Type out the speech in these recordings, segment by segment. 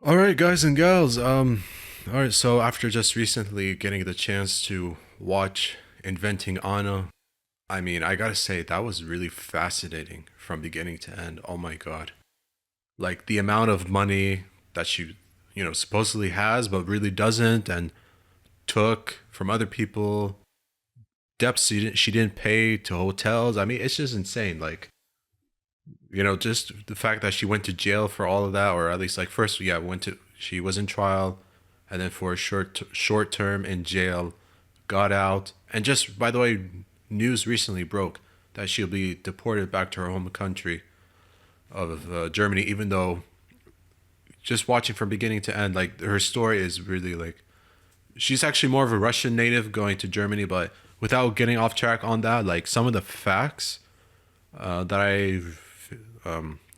All right, guys and gals. All right. So after just recently getting the chance to watch Inventing Anna, I mean, I gotta say that was really fascinating from beginning to end. Oh my god! Like the amount of money that she, supposedly has, but really doesn't, and took from other people, debts she didn't pay to hotels. I mean, it's just insane. Like, just the fact that she went to jail for all of that, or at least like first, yeah, went to she was in trial, and then for a short term in jail, got out, and just by the way, news recently broke that she'll be deported back to her home country of Germany, even though just watching from beginning to end, like her story is really like she's actually more of a Russian native going to Germany, but without getting off track on that, like some of the facts that I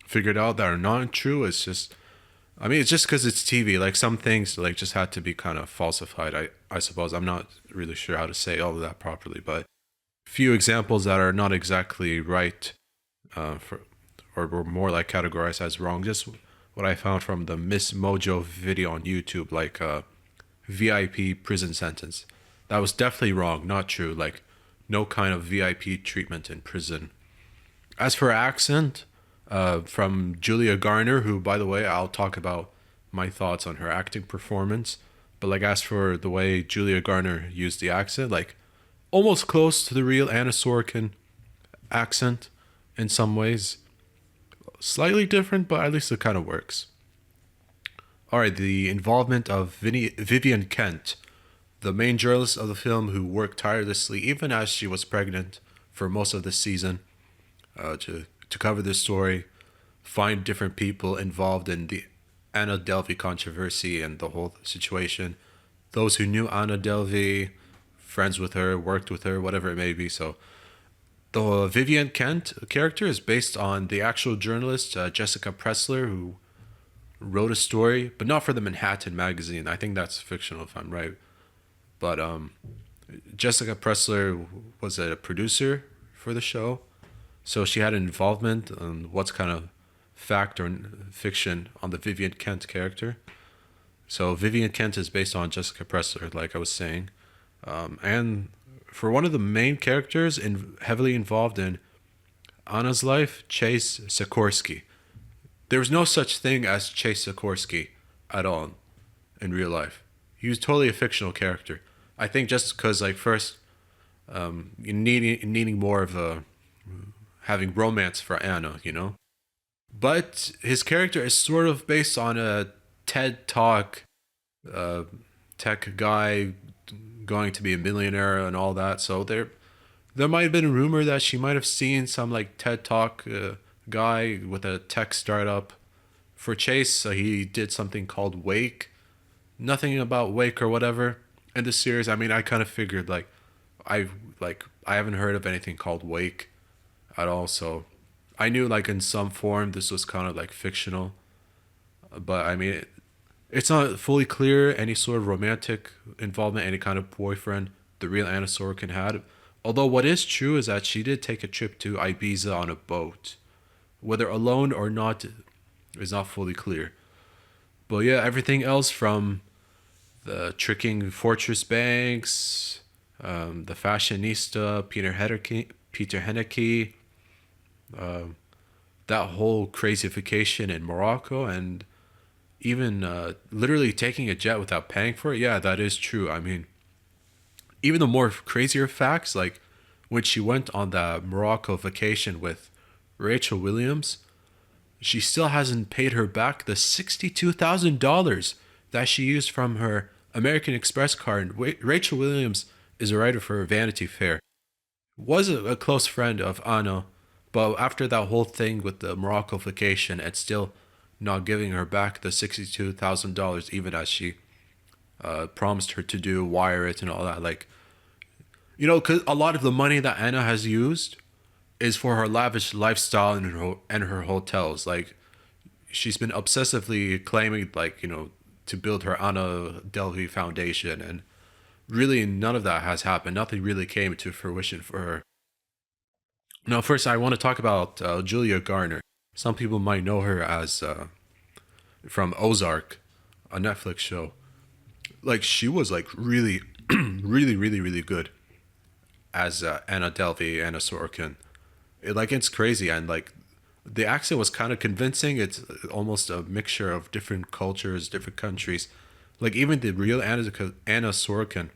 figured out that are not true. It's just, I mean, it's just because it's TV. Like some things, like just had to be kind of falsified. I suppose I'm not really sure how to say all of that properly, but few examples that are not exactly right, for or were more like categorized as wrong. Just what I found from the Miss Mojo video on YouTube, like VIP prison sentence. That was definitely wrong, not true. Like no kind of VIP treatment in prison. As for accent, from Julia Garner, who, by the way, I'll talk about my thoughts on her acting performance. But like, as for the way Julia Garner used the accent, like almost close to the real Anna Sorokin accent in some ways. Slightly different, but at least it kind of works. All right, the involvement of Vivian Kent, the main journalist of the film who worked tirelessly even as she was pregnant for most of the season, to cover this story, find different people involved in the Anna Delvey controversy and the whole situation. Those who knew Anna Delvey, friends with her, worked with her, whatever it may be. So the Vivian Kent character is based on the actual journalist Jessica Pressler, who wrote a story, but not for the Manhattan magazine. I think that's fictional if I'm right. But Jessica Pressler was a producer for the show, so she had an involvement on what's kind of fact or fiction on the Vivian Kent character. So Vivian Kent is based on Jessica Pressler, like I was saying, and for one of the main characters heavily involved in Anna's life, Chase Sikorsky. There was no such thing as Chase Sikorsky at all in real life. He was totally a fictional character. I think just because, like, first, needing more of a having romance for Anna, But his character is sort of based on a TED Talk uh, tech guy going to be a millionaire and all that. So there might have been a rumor that she might have seen some like TED Talk guy with a tech startup. For Chase, he did something called Wake. Nothing about Wake or whatever in the series. I mean, I kind of figured I I haven't heard of anything called Wake at all. So I knew like in some form this was kind of like fictional, but I mean it's not fully clear any sort of romantic involvement, any kind of boyfriend the real Anna Sorokin had. Although what is true is that she did take a trip to Ibiza on a boat. Whether alone or not is not fully clear. But yeah, everything else from the tricking Fortress Banks, the fashionista Peter Henneke, that whole crazification in Morocco, and even literally taking a jet without paying for it. Yeah, that is true. I mean, even the more crazier facts, like when she went on that Morocco vacation with Rachel Williams, she still hasn't paid her back the $62,000 that she used from her American Express card. Rachel Williams is a writer for Vanity Fair. Was a close friend of Anna, but after that whole thing with the Morocco vacation, it's still not giving her back the $62,000, even as she promised her to do, wire it and all that. Like, because a lot of the money that Anna has used is for her lavish lifestyle and her hotels. Like, she's been obsessively claiming, like, to build her Anna Delvey Foundation, and really none of that has happened. Nothing really came to fruition for her. Now, first, I want to talk about Julia Garner. Some people might know her as from Ozark. a Netflix show. Like she was like really, really good as Anna Delvey, Anna Sorokin. It's crazy, and like the accent was kind of convincing. It's almost a mixture of different cultures, different countries. Like even the real Anna Sorokin,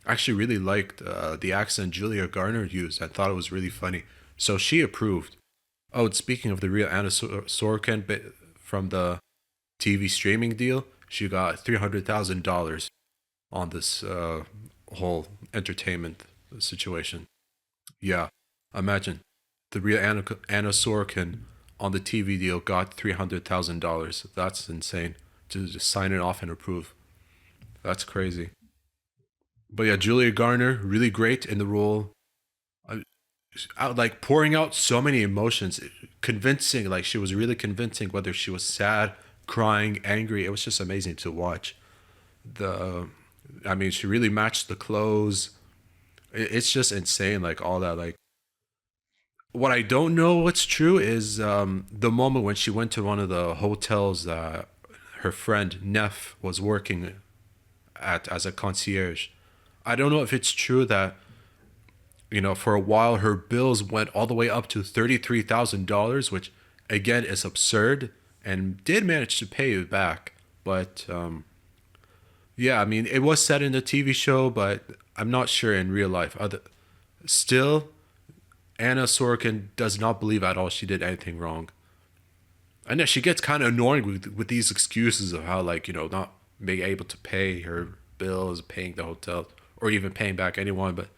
I actually really liked the accent Julia Garner used. I thought it was really funny, so she approved. Oh, and speaking of the real Anna Sorokin from the TV streaming deal, she got $300,000 on this whole entertainment situation. Yeah, imagine the real Anna Sorokin on the TV deal got $300,000. That's insane to just sign it off and approve. That's crazy. But yeah, Julia Garner really great in the role. I, like pouring out so many emotions, convincing. Like she was really convincing, whether she was sad, crying, angry. It was just amazing to watch. The, I mean, she really matched the clothes. It's just insane. Like all that. Like what I don't know what's true is the moment when she went to one of the hotels that her friend Neff was working at as a concierge. I don't know if it's true that for a while her bills went all the way up to $33,000, which again is absurd, and did manage to pay it back. But yeah, I mean it was said in the TV show, but I'm not sure in real life. Still, Anna Sorokin does not believe at all she did anything wrong. I know she gets kind of annoying with these excuses of how not being able to pay her bills, paying the hotel, or even paying back anyone, but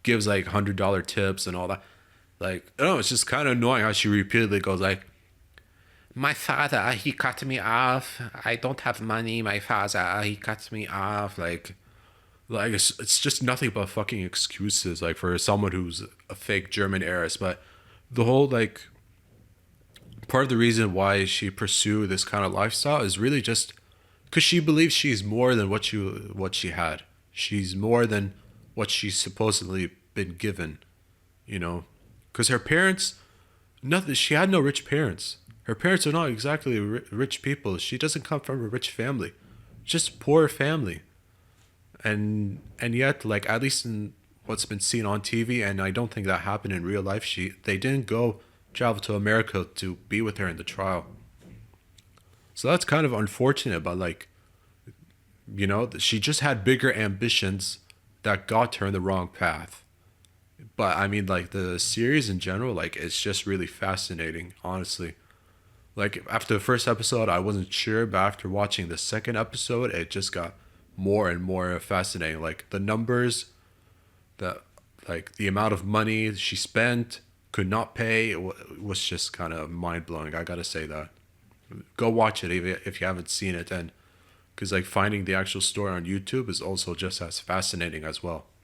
gives like $100 tips and all that. Like, I don't know, it's just kind of annoying how she repeatedly goes like, "My father, he cut me off. I don't have money. My father, he cut me off." Like it's just nothing but fucking excuses. Like for someone who's a fake German heiress, but the whole like part of the reason why she pursued this kind of lifestyle is really just because she believes she's more than what she had. She's more than what she's supposedly been given. You know, because her parents, nothing. She had no rich parents. Her parents are not exactly rich people. She doesn't come from a rich family, just poor family. And yet, like at least in what's been seen on TV, and I don't think that happened in real life. They didn't go travel to America to be with her in the trial. So that's kind of unfortunate, but like, she just had bigger ambitions that got her in the wrong path. But I mean, like the series in general, like it's just really fascinating, honestly. Like after the first episode, I wasn't sure, but after watching the second episode, it just got more and more fascinating. Like the numbers, the like the amount of money she spent, could not pay, was just kind of mind blowing. I gotta say that. Go watch it if you haven't seen it, and because like finding the actual story on YouTube is also just as fascinating as well.